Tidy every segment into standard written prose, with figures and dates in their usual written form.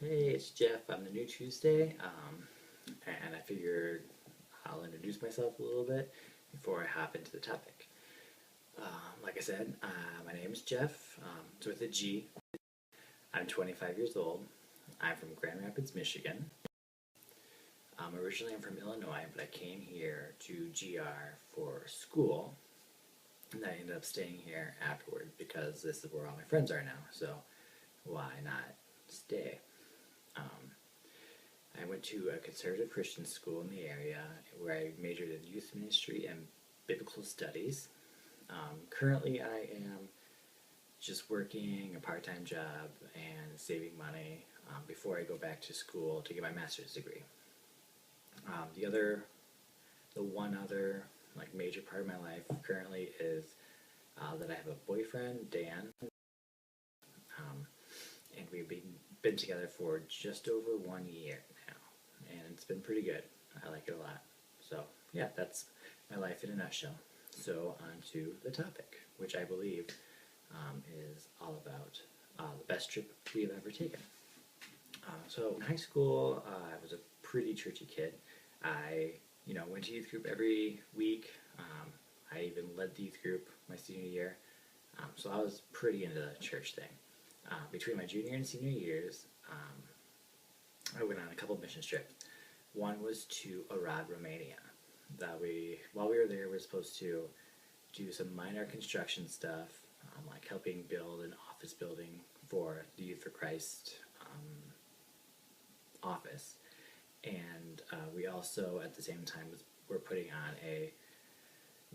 Hey, it's Jeff. I'm the new Tuesday, and I figured I'll introduce myself a little bit before I hop into the topic. Like I said, my name is Jeff. It's with a G. I'm 25 years old. I'm from Grand Rapids, Michigan. Originally, I'm from Illinois, but I came here to GR for school, and I ended up staying here afterward because this is where all my friends are now. So why not stay? Um, I went to a conservative Christian school in the area where I majored in youth ministry and biblical studies. Currently, I am just working a part time job and saving money before I go back to school to get my master's degree. The one other like major part of my life currently is that I have a boyfriend, Dan, um, and we've been together for just over 1 year now, and it's been pretty good. I like it a lot. So yeah, that's my life in a nutshell. So on to the topic, which I believe is all about the best trip we've ever taken. So in high school, I was a pretty churchy kid. I, went to youth group every week. I even led the youth group my senior year. So I was pretty into the church thing. Between my junior and senior years, I went on a couple mission trips. One was to Arad, Romania. While we were there, we were supposed to do some minor construction stuff, like helping build an office building for the Youth for Christ office. And we also, at the same time, were putting on a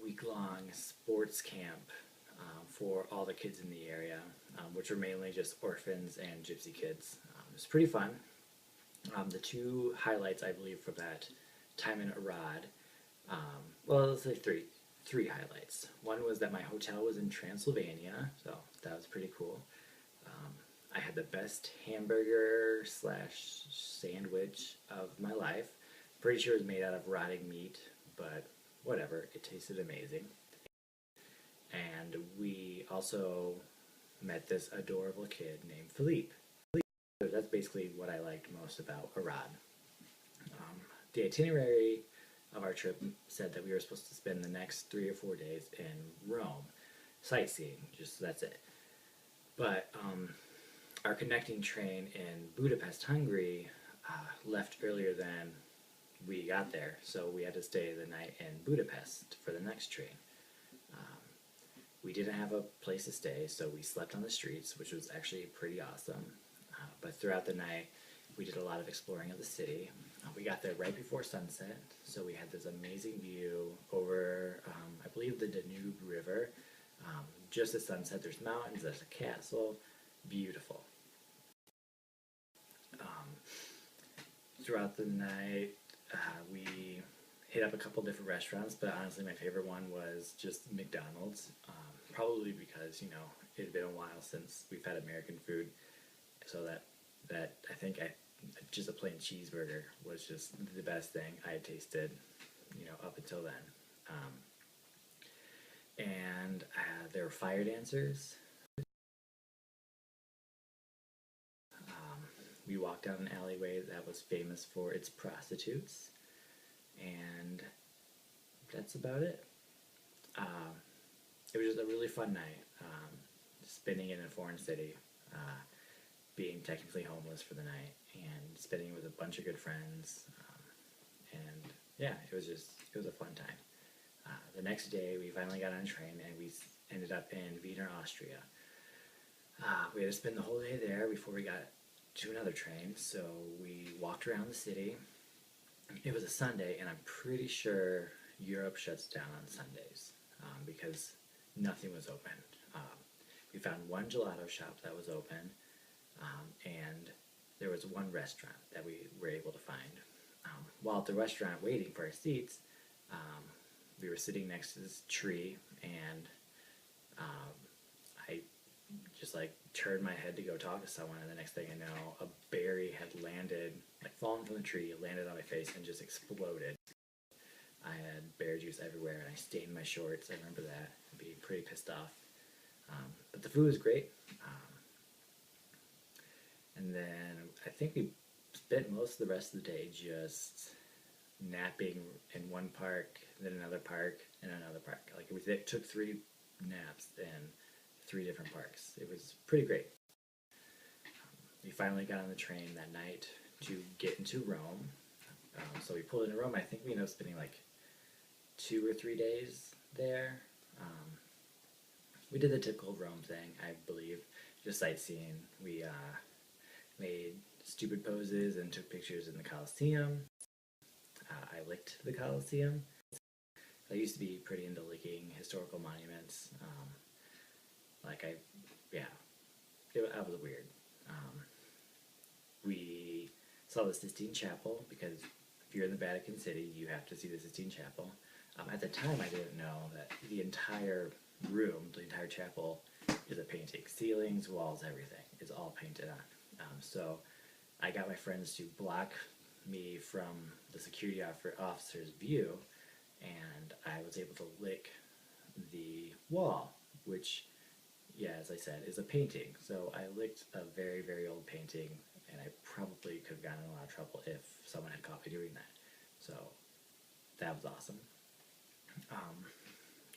week-long sports camp for all the kids in the area, which were mainly just orphans and gypsy kids. It was pretty fun. The two highlights, I believe, for that time in Arad, well, let's say three highlights. One was that my hotel was in Transylvania, so that was pretty cool. I had the best hamburger slash sandwich of my life. Pretty sure it was made out of rotting meat, but whatever, it tasted amazing. And we also met this adorable kid named Philippe. So that's basically what I liked most about Arad. The itinerary of our trip said that we were supposed to spend the next 3 or 4 days in Rome, sightseeing, just that's it. But our connecting train in Budapest, Hungary, left earlier than we got there, so we had to stay the night in Budapest for the next train. We didn't have a place to stay, so we slept on the streets, which was actually pretty awesome. But throughout the night, we did a lot of exploring of the city. We got there right before sunset, so we had this amazing view over, I believe, the Danube River. Just at sunset, there's mountains, there's a castle, beautiful. Throughout the night, we hit up a couple different restaurants, but honestly, my favorite one was just McDonald's. Probably because it had been a while since we've had American food, so that I think just a plain cheeseburger was just the best thing I had tasted, up until then. And there were fire dancers. We walked down an alleyway that was famous for its prostitutes, and that's about it. It was just a really fun night, spending it in a foreign city, being technically homeless for the night, and spending it with a bunch of good friends. And yeah, it was a fun time. The next day, we finally got on a train, and we ended up in Wiener, Austria. We had to spend the whole day there before we got to another train, so we walked around the city. It was a Sunday, and I'm pretty sure Europe shuts down on Sundays because nothing was open. We found one gelato shop that was open, and there was one restaurant that we were able to find. While at the restaurant waiting for our seats, we were sitting next to this tree, and I just turned my head to go talk to someone, and the next thing I know, a berry had landed, fallen from the tree, landed on my face, and just exploded. I had bear juice everywhere, and I stained my shorts. I remember that, being pretty pissed off. But the food was great. And then I think we spent most of the rest of the day just napping in one park, then another park, and another park. Like we took 3 naps in 3 different parks. It was pretty great. We finally got on the train that night to get into Rome. So we pulled into Rome. I think we ended up spending like 2 or 3 days there. We did the typical Rome thing, I believe, just sightseeing. We made stupid poses and took pictures in the Colosseum. I licked the Colosseum. I used to be pretty into licking historical monuments. I was weird. We saw the Sistine Chapel because if you're in the Vatican City, you have to see the Sistine Chapel. At the time, I didn't know that the entire room, the entire chapel, is a painting. Ceilings, walls, everything is all painted on. So I got my friends to block me from the security officer's view, and I was able to lick the wall, which, yeah, as I said, is a painting. So I licked a very, very old painting, and I probably could have gotten in a lot of trouble if someone had caught me doing that. So that was awesome.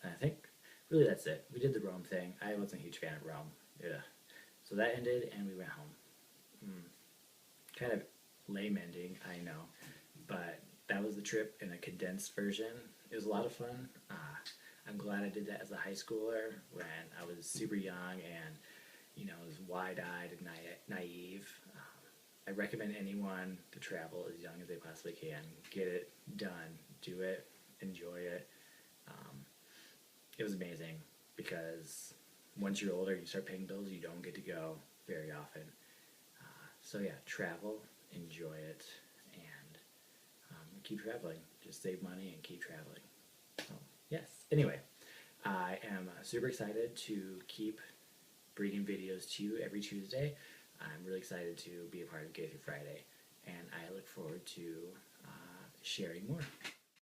And I think really that's it. We did the Rome thing. I wasn't a huge fan of Rome. Yeah. So that ended, and we went home. Kind of lame ending, I know, but that was the trip in a condensed version. It was a lot of fun. I'm glad I did that as a high schooler when I was super young and, was wide-eyed and naive. I recommend anyone to travel as young as they possibly can. Get it done. Do it. Enjoy it. It was amazing because once you're older, you start paying bills, you don't get to go very often. So yeah, travel, enjoy it, and keep traveling. Just save money and keep traveling. So yes. Anyway, I am super excited to keep bringing videos to you every Tuesday. I'm really excited to be a part of Gaythrufriday, and I look forward to sharing more.